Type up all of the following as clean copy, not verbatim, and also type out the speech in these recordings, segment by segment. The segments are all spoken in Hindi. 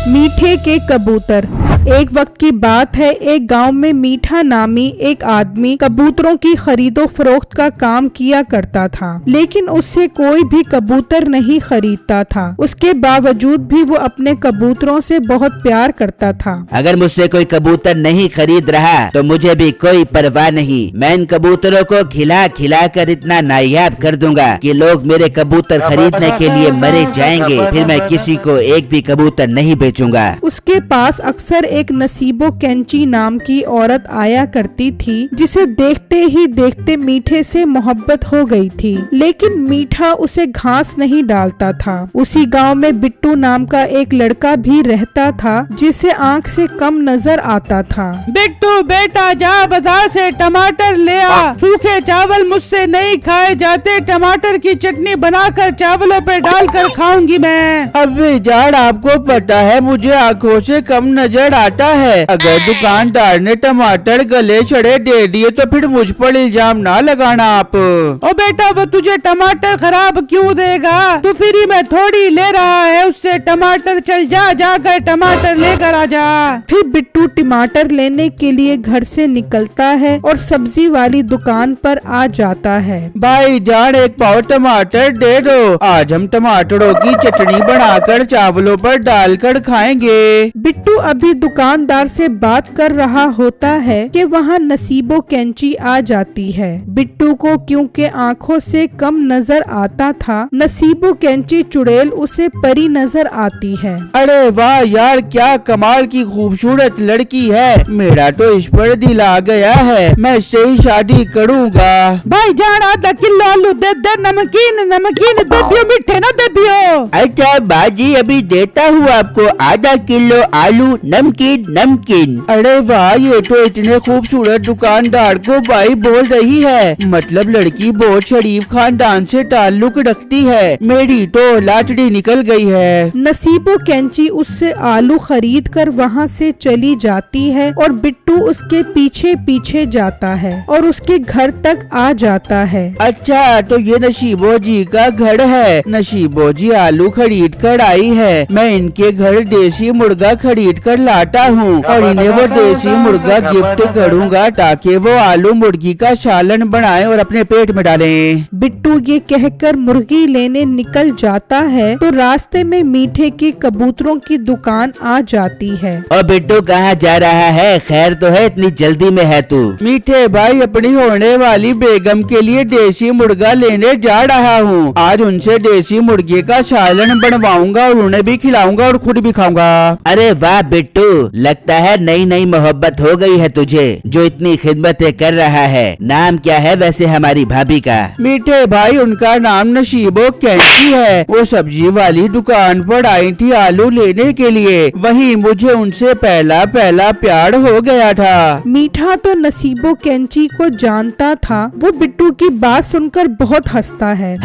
मीठे के कबूतर। एक वक्त की बात है, एक गांव में मीठा नामी एक आदमी कबूतरों की खरीदो फरोख्त का काम किया करता था, लेकिन उससे कोई भी कबूतर नहीं खरीदता था। उसके बावजूद भी वो अपने कबूतरों से बहुत प्यार करता था। अगर मुझसे कोई कबूतर नहीं खरीद रहा तो मुझे भी कोई परवाह नहीं। मैं इन कबूतरों को खिला खिला कर इतना नायाब कर दूंगा कि लोग मेरे कबूतर खरीदने के लिए मरे जाएंगे। फिर मैं किसी को एक भी कबूतर नहीं बेचूंगा। उसके पास अक्सर एक नसीबो कैंची नाम की औरत आया करती थी, जिसे देखते ही देखते मीठे से मोहब्बत हो गई थी। लेकिन मीठा उसे घास नहीं डालता था। उसी गांव में बिट्टू नाम का एक लड़का भी रहता था, जिसे आंख से कम नजर आता था। बिट्टू बेटा, जा बाजार से टमाटर ले आ। सूखे चावल मुझसे नहीं खाए जाते। टमाटर की चटनी बनाकर चावलों पे डालकर खाऊंगी मैं। अबे जान, आपको पता है मुझे आंखों से कम नजर आता है। अगर दुकानदार ने टमाटर गले चढ़े दे दिए तो फिर मुझ पर इल्जाम ना लगाना आप। ओ बेटा, वो तुझे टमाटर खराब क्यों देगा? तू फ्री में थोड़ी ले रहा है उससे टमाटर। चल जा, जाकर टमाटर लेकर आ जा। फिर बिट्टू टमाटर लेने के लिए घर से निकलता है और सब्जी वाली दुकान पर आ जाता है। भाई जान, एक पाव टमाटर दे दो। आज हम टमाटरों की चटनी बनाकर चावलों पर डालकर खाएंगे। बिट्टू अभी दुकानदार से बात कर रहा होता है कि वहाँ नसीबो कैंची आ जाती है। बिट्टू को क्योंकि आँखों से कम नजर आता था, नसीबो कैंची चुड़ैल उसे परी नजर आती है। अरे वाह यार, क्या कमाल की खूबसूरत लड़की है। मेरा तो इस पर दिल आ गया है। मैं इससे ही शादी करूँगा। भाई जान, आधा किलो आलू दे दे। नमकीन नमकीन दे दियो, मीठे ना दे दियो। अच्छा बाजी, अभी देता हूँ आपको आधा किलो आलू, नमकीन नमकीन। अरे वाह, ये तो इतने खूबसूरत दुकानदार को भाई बोल रही है। मतलब लड़की बहुत शरीफ खानदान से ताल्लुक रखती है। मेरी तो लाटड़ी निकल गई है। नसीबो कैंची उससे आलू खरीद कर वहाँ से चली जाती है और बिट्टू उसके पीछे पीछे जाता है और उसके घर तक आ जाता है। अच्छा, तो ये नसीबो जी का घर है। नसीबो जी आलू खरीद कर आई है। मैं इनके घर देसी मुर्गा खरीद कर लाता हूँ और इन्हें वो देसी मुर्गा गिफ्ट करूँगा ताकि वो आलू मुर्गी का सालन बनाए और अपने पेट में डालें। बिट्टू ये कहकर मुर्गी लेने निकल जाता है तो रास्ते में मीठे के कबूतरों की दुकान आ जाती है। और बिट्टू कहाँ जा रहा है? खैर तो है, इतनी जल्दी में है तू? मीठे भाई, अपनी होने वाली बेगम के लिए देसी मुर्गा लेने जा रहा हूँ। आज उनसे देसी मुर्गे का सालन बनवाऊंगा और उन्हें भी खिलाऊंगा और खुद भी खाऊंगा। अरे वाह बिट्टू, लगता है नई नई मोहब्बत हो गई है तुझे, जो इतनी खिदमतें कर रहा है। नाम क्या है वैसे हमारी भाभी का? मीठे भाई, उनका नाम नसीबो कैंची है। वो सब्जी वाली दुकान पर आई थी आलू लेने के लिए। वहीं मुझे उनसे पहला प्यार हो गया था। मीठा तो नसीबो कैंची को जानता था। वो बिट्टू की बात सुनकर बहुत हंसता है।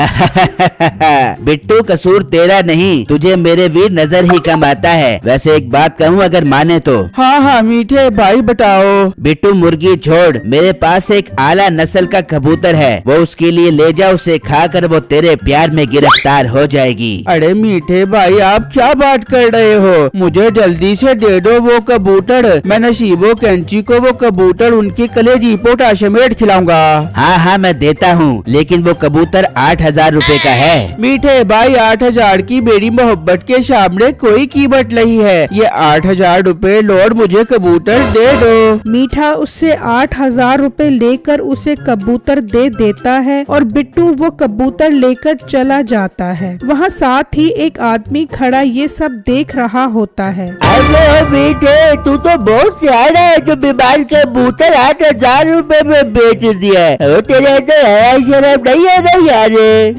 बिट्टू, कसूर तेरा नहीं, तुझे मेरे वीर नजर ही कम आता है। वैसे एक बात कहूँ अगर माने तो? हाँ मीठे भाई, बताओ। बिट्टू, मुर्गी छोड़, मेरे पास एक आला नस्ल का कबूतर है, वो उसके लिए ले जा। उसे खाकर वो तेरे प्यार में गिरफ्तार हो जाएगी। अरे मीठे भाई, आप क्या बात कर रहे हो? मुझे जल्दी से दे दो वो कबूतर। मैं नसीबो कैंची को वो कबूतर उनकी कलेजी पोटा समेत खिलाऊंगा। हाँ मैं देता हूँ, लेकिन वो कबूतर 8,000 रुपए का है। मीठे भाई, 8,000 की मेरी मोहब्बत के सामने कोई कीमत नहीं है। ये 8,000 रुपए लौट मुझे कबूतर दे दो। मीठा उससे 8,000 रुपए लेकर उसे कबूतर दे देता है और बिट्टू वो कबूतर लेकर चला जाता है। वहाँ साथ ही एक आदमी खड़ा ये सब देख रहा होता है। अरे बेटे, तू तो बहुत सियाना है जो बीमार कबूतर 8,000 रुपए में बेच दिया है। तेरे अंदर शर्म नहीं है ना यार?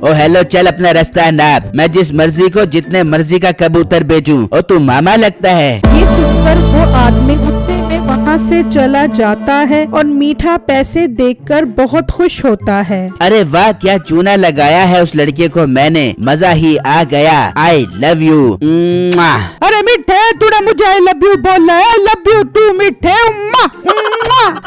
ओ हेलो, चल अपना रास्ता नाप। मैं जिस मर्जी को जितने मर्जी का कबूतर बेचूं और तू मामा लगता है। ये सुनकर वो आदमी गुस्से में वहाँ से चला जाता है और मीठा पैसे देखकर बहुत खुश होता है। अरे वाह, क्या चूना लगाया है उस लड़के को मैंने, मजा ही आ गया। I love you. अरे मीठे, तूने मुझे आई लव यू बोला है। आई लव यू टू मीठे।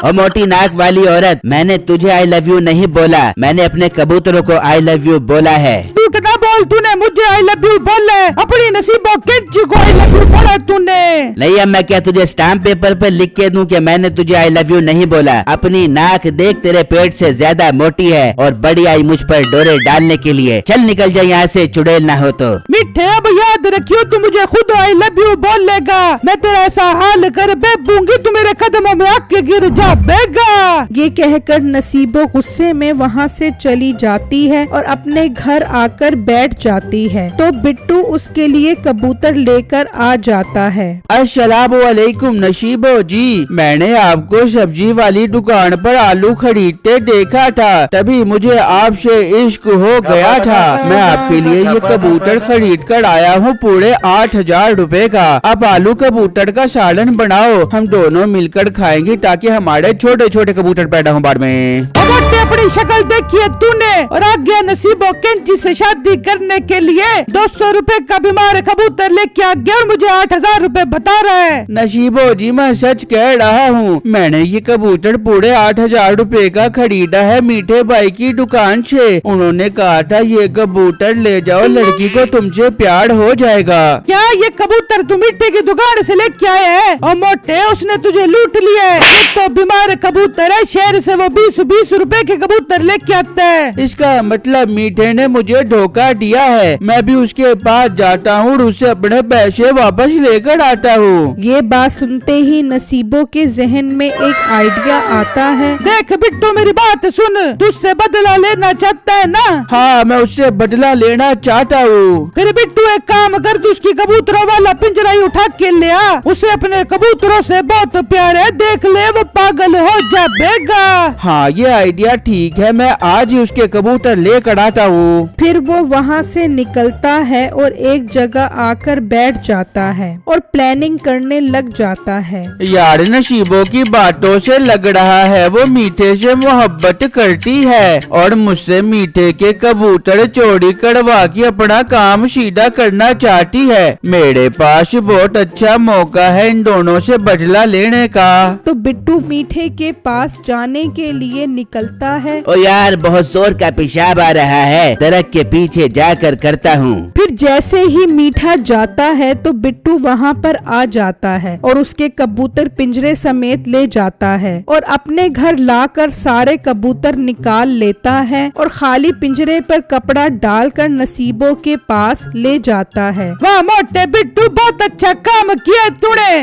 ओ मोटी नाक वाली औरत, मैंने तुझे आई लव यू नहीं बोला, मैंने अपने कबूतरों को आई लव यू बोला है। झूठ ना बोल, तूने मुझे आई लव यू बोला है। अपनी नसीबों कैंची को आई लव यू बोला तूने। नहीं, अब मैं क्या तुझे स्टाम्प पेपर पर लिख के दूं कि मैंने तुझे आई लव यू नहीं बोला? अपनी नाक देख, तेरे पेट से ज्यादा मोटी है और बड़ी आई मुझ पर डोरे डालने के लिए। चल निकल जा यहाँ से, चुड़ैल ना हो तो। मीठे, अब याद रखियो, तू मुझे खुद आई लव यू बोलेगा, मैं तेरा ऐसा हाल कर बेबूंगी, तू मेरे कदमों में आके गिर जा बेगा। ये कहकर नसीबो गुस्से में वहाँ से चली जाती है और अपने घर आकर बैठ जाती है। तो बिट्टू उसके लिए कबूतर लेकर आ जाता है। अस्सलामुअलैकुम नसीबो जी, मैंने आपको सब्जी वाली दुकान पर आलू खरीदते देखा था, तभी मुझे आपसे इश्क हो गया था। मैं आपके लिए ये कबूतर खरीद कर आया हूँ पूरे 8,000 रुपए का। आप आलू कबूतर का सालन बनाओ, हम दोनों मिलकर खाएंगे ताकि हमारे छोटे छोटे कबूतर पैदा हो बाद में। अपनी शक्ल देखी है तूने और आ गया नसीबो कैंची से शादी करने के लिए 200 रुपए का बीमार कबूतर लेके आ गया और मुझे 8,000 रुपए बता रहा है। नसीबो जी, मैं सच कह रहा हूँ, मैंने ये कबूतर पूरे 8,000 रुपए का खरीदा है मीठे भाई की दुकान से। उन्होंने कहा था ये कबूतर ले जाओ, लड़की को तुमसे प्यार हो जाएगा। क्या ये कबूतर तू मीठे की दुकान से लेके आया है? और मोटे, उसने तुझे लूट लिया है। ये तो बीमार कबूतर है, शहर से वो 20 रुपए के कबूतर लेके आता है। इसका मतलब मीठे ने मुझे धोखा दिया है। मैं भी उसके पास जाता हूँ और उससे अपने पैसे वापस लेकर आता हूँ। ये बात सुनते ही नसीबो के जहन में एक आइडिया आता है। देख बिट्टू, मेरी बात सुन, तुझसे बदला लेना चाहता है ना? हाँ, मैं उससे बदला लेना चाहता हूँ। फिर बिट्टू एक काम कर, तू उसकी कबूतरों वाला पिंजरा ही उठा के ले आ। उसे अपने कबूतरों से बहुत प्यार है, देख ले वो पागल हो जाएगा। हाँ, ये आइडिया ठीक है, मैं आज ही उसके कबूतर लेकर आता हूँ। फिर वो वहाँ से निकलता है और एक जगह आकर बैठ जाता है और प्लानिंग करने लग जाता है। यार, नसीबों की बातों से लग रहा है वो मीठे से मोहब्बत करती है और मुझसे मीठे के कबूतर चोरी करवा के अपना काम सीधा करना चाहती है। मेरे पास बहुत अच्छा मौका है इन दोनों से बदला लेने का। तो बिट्टू मीठे के पास जाने के लिए निकलता है। ओ यार, बहुत जोर का पेशाब आ रहा है, दरख्त के पीछे जाकर करता हूँ। फिर जैसे ही मीठा जाता है तो बिट्टू वहाँ पर आ जाता है और उसके कबूतर पिंजरे समेत ले जाता है और अपने घर लाकर सारे कबूतर निकाल लेता है और खाली पिंजरे पर कपड़ा डालकर नसीबों के पास ले जाता है। वाह मोटे बिट्टू, बहुत अच्छा काम किया तूने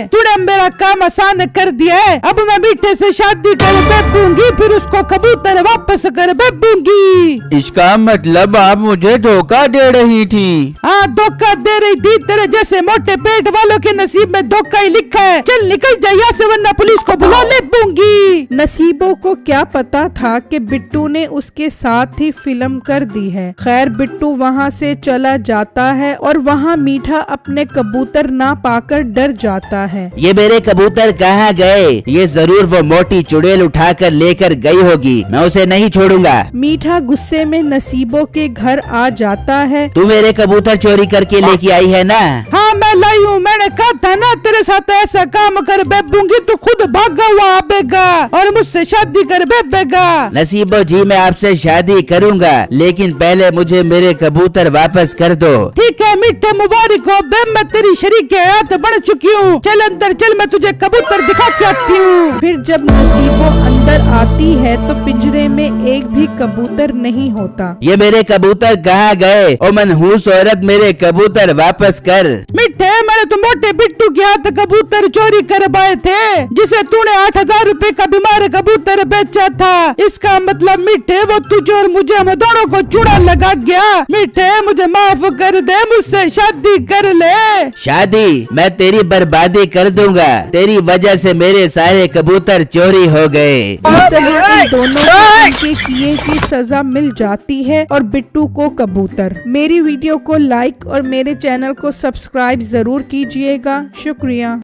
मेरा काम आसान कर दिया है। अब मैं मीठे से शादी कर बेबूंगी, फिर उसको कबूतर वापस कर बेबूंगी। इसका मतलब आप मुझे धोखा दे रही थी? हाँ, धोखा दे रही थी। तेरे जैसे मोटे पेट वालों के नसीब में धोखा ही लिखा है। चल निकल जा यहाँ से, वरना पुलिस को बुला ले दूंगी। नसीबों को क्या पता था कि बिट्टू ने उसके साथ ही फिल्म कर दी है। खैर, बिट्टू वहाँ से चला जाता है और वहाँ मीठा अपने कबूतर ना पाकर डर जाता है। ये मेरे कबूतर कहाँ गए? ये जरूर वो मोटी चुड़ैल उठाकर लेकर गई होगी, मैं उसे नहीं छोड़ूंगा। मीठा गुस्से में नसीबों के घर आ जाता है। तू मेरे कबूतर चोरी करके लेके आई है ना? हाँ, मैं लाई हूँ। मैंने कहा था ना तेरे साथ ऐसा काम कर बेबूंगी, तो खुद भागा हुआ आबेगा और मुझसे शादी कर बेबेगा। नसीबो जी, मैं आपसे शादी करूंगा, लेकिन पहले मुझे मेरे कबूतर वापस कर दो। ठीक है मीठे, मुबारक हो बे, मैं तेरी शरीक हयात बन चुकी हूँ। चल अंदर चल, मैं तुझे कबूतर दिखा के आती हूँ। फिर जब नसीबो अंदर आती है तो पिंजरे में एक भी कबूतर नहीं होता। ये मेरे कबूतर कहाँ गए? ओ मनहूस औरत, मेरे कबूतर वापस कर। मिठे, मैंने तो मोटे बिट्टू के हाथ कबूतर चोरी करवाए थे, जिसे तूने 8,000 रुपए का बीमार कबूतर बेचा था। इसका मतलब मीठे वो तुझे और मुझे, हम दोनों को चूड़ा लगा गया। मीठे, मुझे माफ कर दे, मुझसे शादी कर ले। शादी? मैं तेरी बर्बादी कर दूंगा, तेरी वजह से मेरे सारे कबूतर चोरी हो गए। इस तरह इन दोनों को उनके किए की सजा मिल जाती है और बिट्टू को कबूतर। मेरी वीडियो को लाइक और मेरे चैनल को सब्सक्राइब जरूर कीजिएगा। शुक्रिया।